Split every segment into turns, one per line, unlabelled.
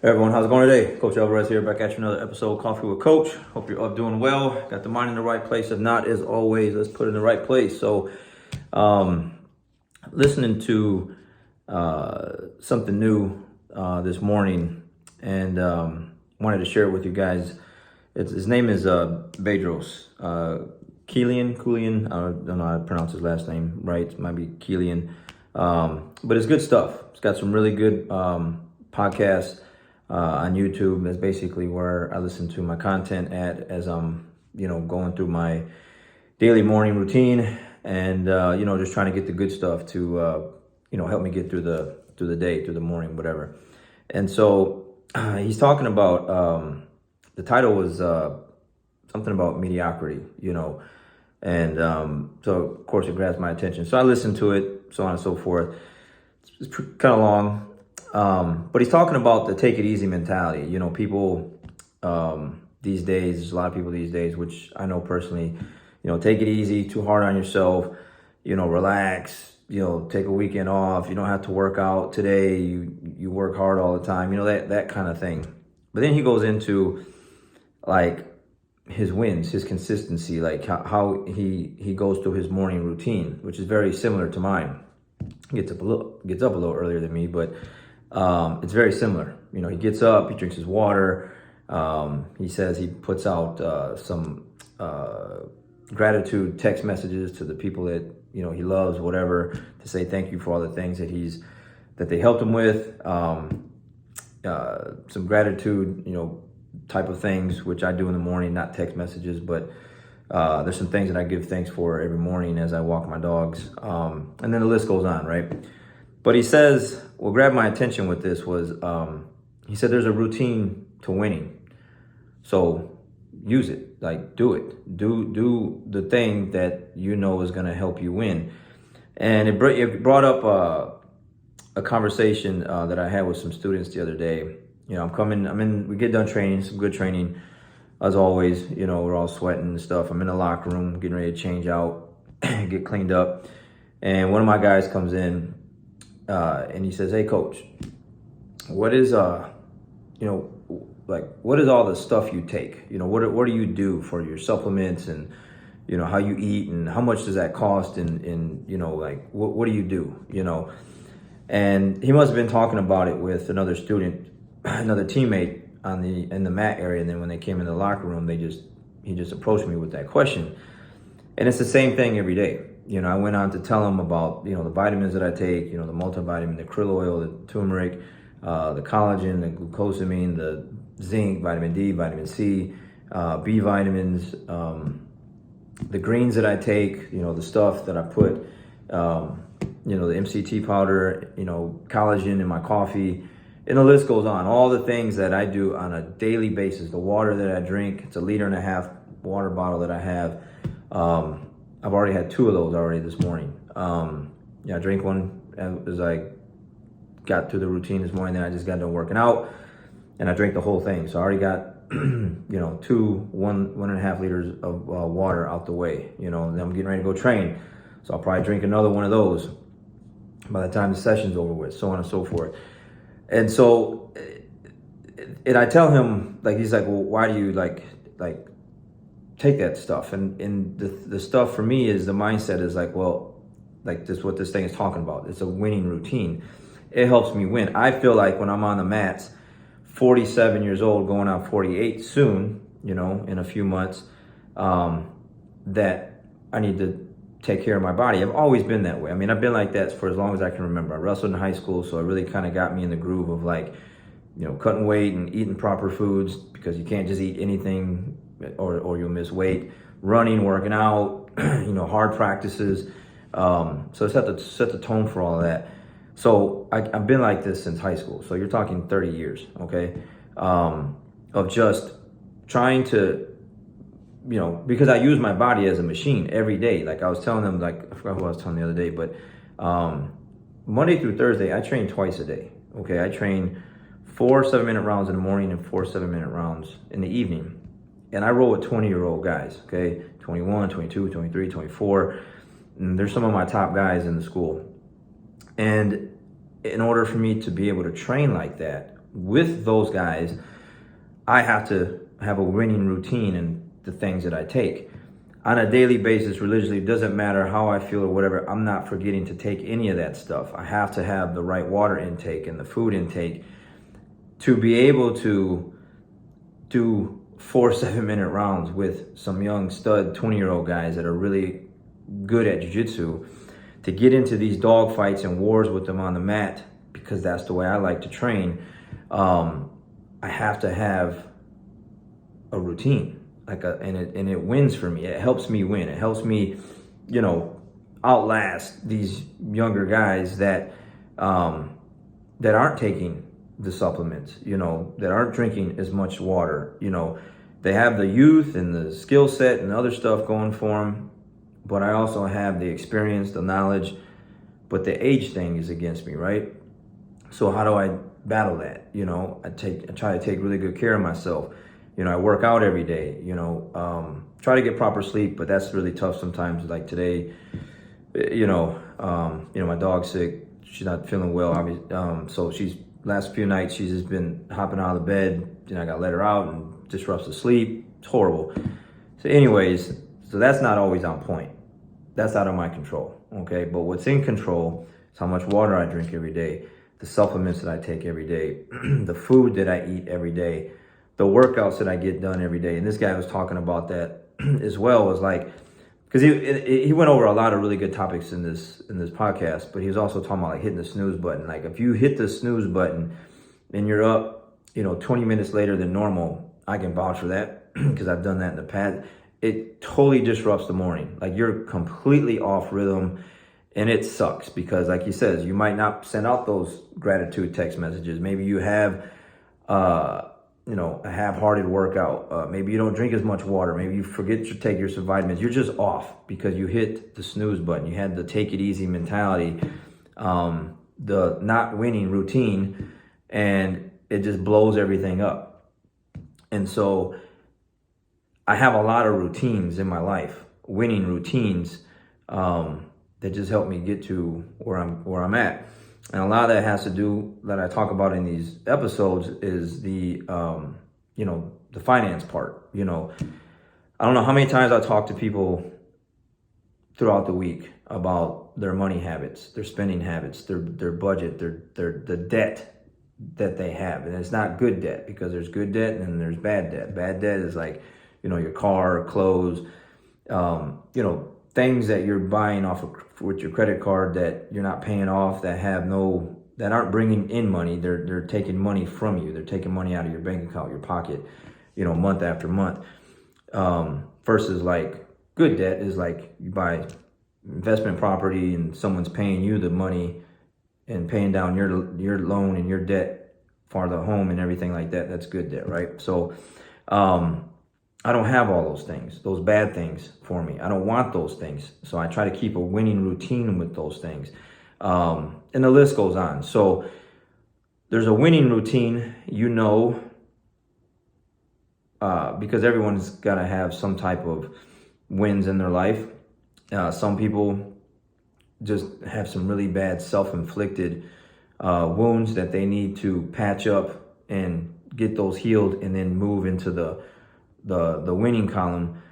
Hey everyone, how's it going today? Coach Alvarez here, back at you another episode of Coffee with Coach. Hope you're up doing well. Got the mind in the right place. If not, as always, let's put it in the right place. So, listening to something new this morning, and wanted to share it with you guys. His name is Bedros. Kilian. I don't know how to pronounce his last name right. It might be Kilian. But it's good stuff. It's got some really good podcasts on YouTube. That's basically where I listen to my content at as I'm, going through my daily morning routine and, just trying to get the good stuff to, help me get through the day, through the morning, whatever. And so he's talking about, the title was something about mediocrity, and so of course it grabs my attention. So I listened to it, so on and so forth. It's kind of long. But he's talking about the take it easy mentality. People these days, there's a lot of people these days, which I know personally, take it easy, too hard on yourself, relax, take a weekend off. You don't have to work out today. You work hard all the time, that kind of thing. But then he goes into like his wins, his consistency, like how he goes through his morning routine, which is very similar to mine. He gets up a little earlier than me, but it's very similar. He gets up, he drinks his water. He says he puts out some gratitude text messages to the people that he loves, whatever, to say thank you for all the things that they helped him with. Some gratitude, type of things, which I do in the morning, not text messages, but there's some things that I give thanks for every morning as I walk my dogs. And then the list goes on, right? But he says, what grabbed my attention with this was, he said there's a routine to winning. So use it, like do it. Do the thing that is going to help you win. And it brought up a conversation that I had with some students the other day. we get done training, some good training. As always, we're all sweating and stuff. I'm in the locker room, getting ready to change out, get cleaned up. And one of my guys comes in, and he says, "Hey, coach, what is what is all the stuff you take? What do you do for your supplements and how you eat and how much does that cost and what do you do? And he must have been talking about it with another student, another teammate in the mat area. And then when they came in the locker room, he just approached me with that question. And it's the same thing every day. I went on to tell him about, the vitamins that I take, the multivitamin, the krill oil, the turmeric, the collagen, the glucosamine, the zinc, vitamin D, vitamin C, B vitamins, the greens that I take, the stuff that I put, the MCT powder, collagen in my coffee, and the list goes on. All the things that I do on a daily basis, the water that I drink, it's a 1.5 liter water bottle that I have. I've already had 2 of those already this morning. I drink one as I got through the routine this morning. Then I just got done working out, and I drank the whole thing. So I already got 1.5 liters of water out the way. Then I'm getting ready to go train, so I'll probably drink another one of those by the time the session's over with, so on and so forth. And so, and I tell him, he's like, well, why do you take that stuff? And the stuff for me is the mindset is this what this thing is talking about. It's a winning routine. It helps me win. I feel like when I'm on the mats, 47 years old, going on 48 soon, in a few months, that I need to take care of my body. I've always been that way. I've been like that for as long as I can remember. I wrestled in high school, so it really kind of got me in the groove of cutting weight and eating proper foods, because you can't just eat anything or you'll miss weight. Running, working out, hard practices. So it set the tone for all of that. So I've been like this since high school. So you're talking 30 years, okay, of just trying to, because I use my body as a machine every day. Like I was telling them, I forgot who I was telling the other day, but Monday through Thursday, I train twice a day, okay? I train 4 7-minute rounds in the morning and 4 7-minute rounds in the evening. And I roll with 20-year-old guys, okay? 21, 22, 23, 24. And they're some of my top guys in the school. And in order for me to be able to train like that, with those guys, I have to have a winning routine in the things that I take. On a daily basis, religiously, it doesn't matter how I feel or whatever, I'm not forgetting to take any of that stuff. I have to have the right water intake and the food intake to be able to do 4 7-minute rounds with some young stud 20-year-old guys that are really good at jiu-jitsu, to get into these dog fights and wars with them on the mat, because that's the way I like to train. I have to have a routine, and it wins for me. It helps me win. It helps me, outlast these younger guys that aren't taking the supplements, that aren't drinking as much water. They have the youth and the skill set and other stuff going for them, but I also have the experience, the knowledge, but the age thing is against me, right? So how do I battle that? I try to take really good care of myself. I work out every day, try to get proper sleep, but that's really tough sometimes. Like today, my dog's sick. She's not feeling well. So last few nights, she's just been hopping out of the bed. I got to let her out and disrupts the sleep. It's horrible. So anyways, that's not always on point. That's out of my control, okay? But what's in control is how much water I drink every day, the supplements that I take every day, the food that I eat every day, the workouts that I get done every day. And this guy was talking about that as well, was like, because he went over a lot of really good topics in this podcast, but he was also talking about like hitting the snooze button. Like if you hit the snooze button and you're up, 20 minutes later than normal, I can vouch for that because I've done that in the past. It totally disrupts the morning. Like you're completely off rhythm, and it sucks because, like he says, you might not send out those gratitude text messages. Maybe you have, a half-hearted workout. Maybe you don't drink as much water. Maybe you forget to take your vitamins. You're just off because you hit the snooze button. You had the take it easy mentality, the not winning routine, and it just blows everything up. And so I have a lot of routines in my life, winning routines, that just help me get to where I'm at. And a lot of that has to do, that I talk about in these episodes, is the finance part. I don't know how many times I talk to people throughout the week about their money habits, their spending habits, their budget, the debt that they have. And it's not good debt, because there's good debt and then there's bad debt. Bad debt is like, your car, clothes, things that you're buying off of with your credit card that you're not paying off, that aren't bringing in money. They're taking money from you. They're taking money out of your bank account, your pocket, month after month. Versus like good debt is like you buy investment property and someone's paying you the money and paying down your loan and your debt for the home and everything like that. That's good debt, right? So, I don't have all those things, those bad things for me. I don't want those things. So I try to keep a winning routine with those things. And the list goes on. So there's a winning routine, because everyone's got to have some type of wins in their life. Some people just have some really bad self-inflicted wounds that they need to patch up and get those healed, and then move into the winning column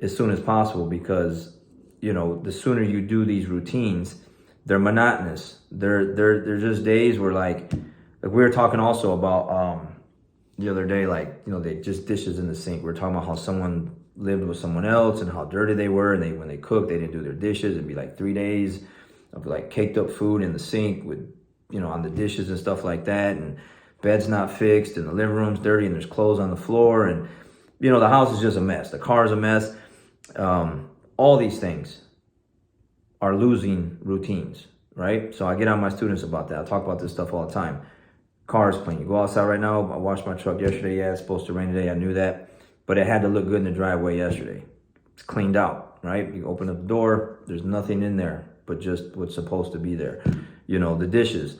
as soon as possible, because the sooner you do these routines, they're monotonous. They're just days where like we were talking also about the other day, like they just dishes in the sink. We were talking about how someone lived with someone else and how dirty they were, and when they cooked, they didn't do their dishes. It'd be like 3 days of like caked up food in the sink with on the dishes and stuff like that, and bed's not fixed, and the living room's dirty, and there's clothes on the floor, and the house is just a mess. The car's a mess. All these things are losing routines, right? So I get on my students about that. I talk about this stuff all the time. Car's clean. You go outside right now. I washed my truck yesterday. Yeah, it's supposed to rain today. I knew that. But it had to look good in the driveway yesterday. It's cleaned out, right? You open up the door. There's nothing in there but just what's supposed to be there. The dishes.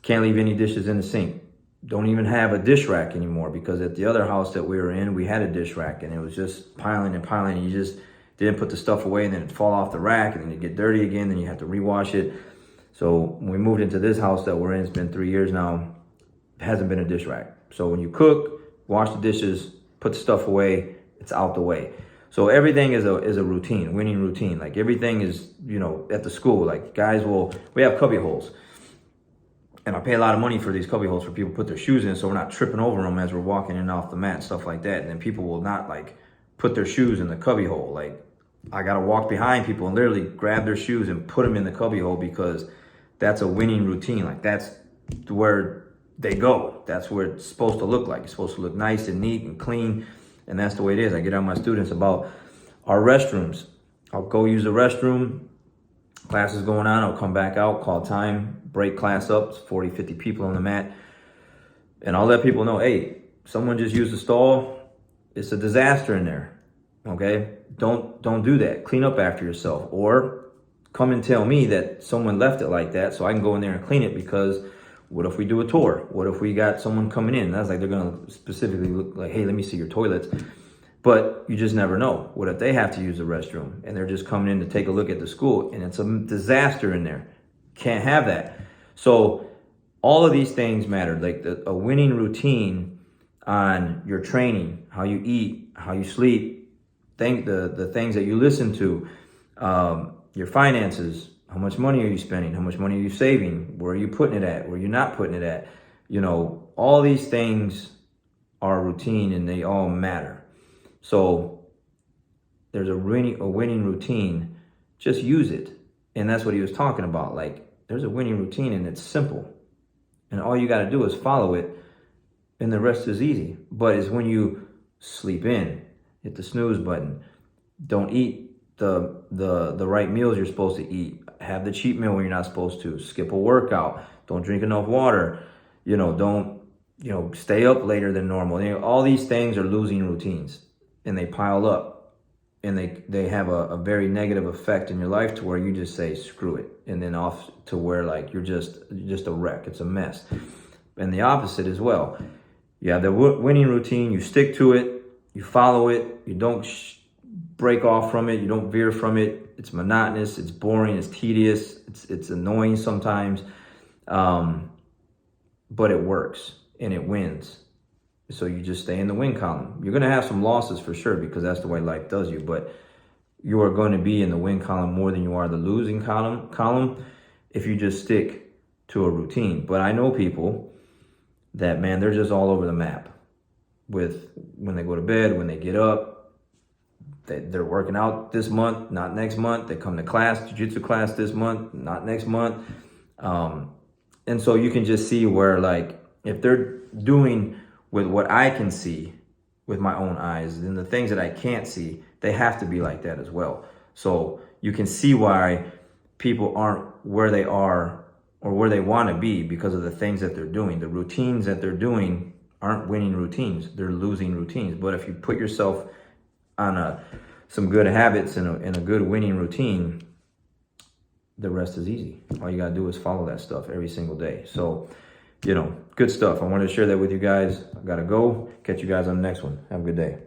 Can't leave any dishes in the sink. Don't even have a dish rack anymore, because at the other house that we were in, we had a dish rack, and it was just piling and piling, and you just didn't put the stuff away, and then it'd fall off the rack, and then it'd get dirty again, then you have to rewash it. So when we moved into this house that we're in, it's been 3 years now, hasn't been a dish rack. So when you cook, wash the dishes, put the stuff away, it's out the way. So everything is a routine, winning routine. Like everything is, you know, at the school, like we have cubby holes. And I pay a lot of money for these cubby holes for people to put their shoes in, so we're not tripping over them as we're walking in and off the mat and stuff like that. And then people will not like put their shoes in the cubby hole. Like I gotta walk behind people and literally grab their shoes and put them in the cubby hole, because that's a winning routine. Like that's where they go. That's where it's supposed to look like. It's supposed to look nice and neat and clean. And that's the way it is. I get on my students about our restrooms. I'll go use the restroom. Class is going on. I'll come back out, call time, break class up. It's 40, 50 people on the mat. And I'll let people know, hey, someone just used the stall. It's a disaster in there. Okay? Don't do that. Clean up after yourself. Or come and tell me that someone left it like that so I can go in there and clean it, because what if we do a tour? What if we got someone coming in? That's like they're going to specifically look like, hey, let me see your toilets. But you just never know. What if they have to use the restroom and they're just coming in to take a look at the school and it's a disaster in there? Can't have that. So all of these things matter. Like a winning routine on your training, how you eat, how you sleep, the things that you listen to, your finances, how much money are you spending? How much money are you saving? Where are you putting it at? Where are you not putting it at? You know, all these things are routine and they all matter. So there's a winning routine. Just use it. And that's what he was talking about. Like there's a winning routine and it's simple. And all you got to do is follow it and the rest is easy. But it's when you sleep in, hit the snooze button, don't eat the right meals you're supposed to eat, have the cheat meal when you're not supposed to, skip a workout, don't drink enough water, don't stay up later than normal. All these things are losing routines and they pile up and they have a very negative effect in your life to where you just say screw it, and then off to where like you're just a wreck. It's a mess. And the opposite as well. You have the winning routine, you stick to it, you follow it, you don't break off from it, you don't veer from it. It's monotonous, it's boring, it's tedious, it's annoying sometimes, but it works and it wins. So you just stay in the win column. You're going to have some losses for sure, because that's the way life does you, but you are going to be in the win column more than you are the losing column if you just stick to a routine. But I know people that, man, they're just all over the map with when they go to bed, when they get up, they're working out this month, not next month. They come to class, jiu-jitsu class this month, not next month. And so you can just see where, like, if they're doing with what I can see with my own eyes, then the things that I can't see, they have to be like that as well. So you can see why people aren't where they are or where they want to be, because of the things that they're doing. The routines that they're doing aren't winning routines. They're losing routines. But if you put yourself on some good habits and a good winning routine, the rest is easy. All you got to do is follow that stuff every single day. So, good stuff. I wanted to share that with you guys. I got to go. Catch you guys on the next one. Have a good day.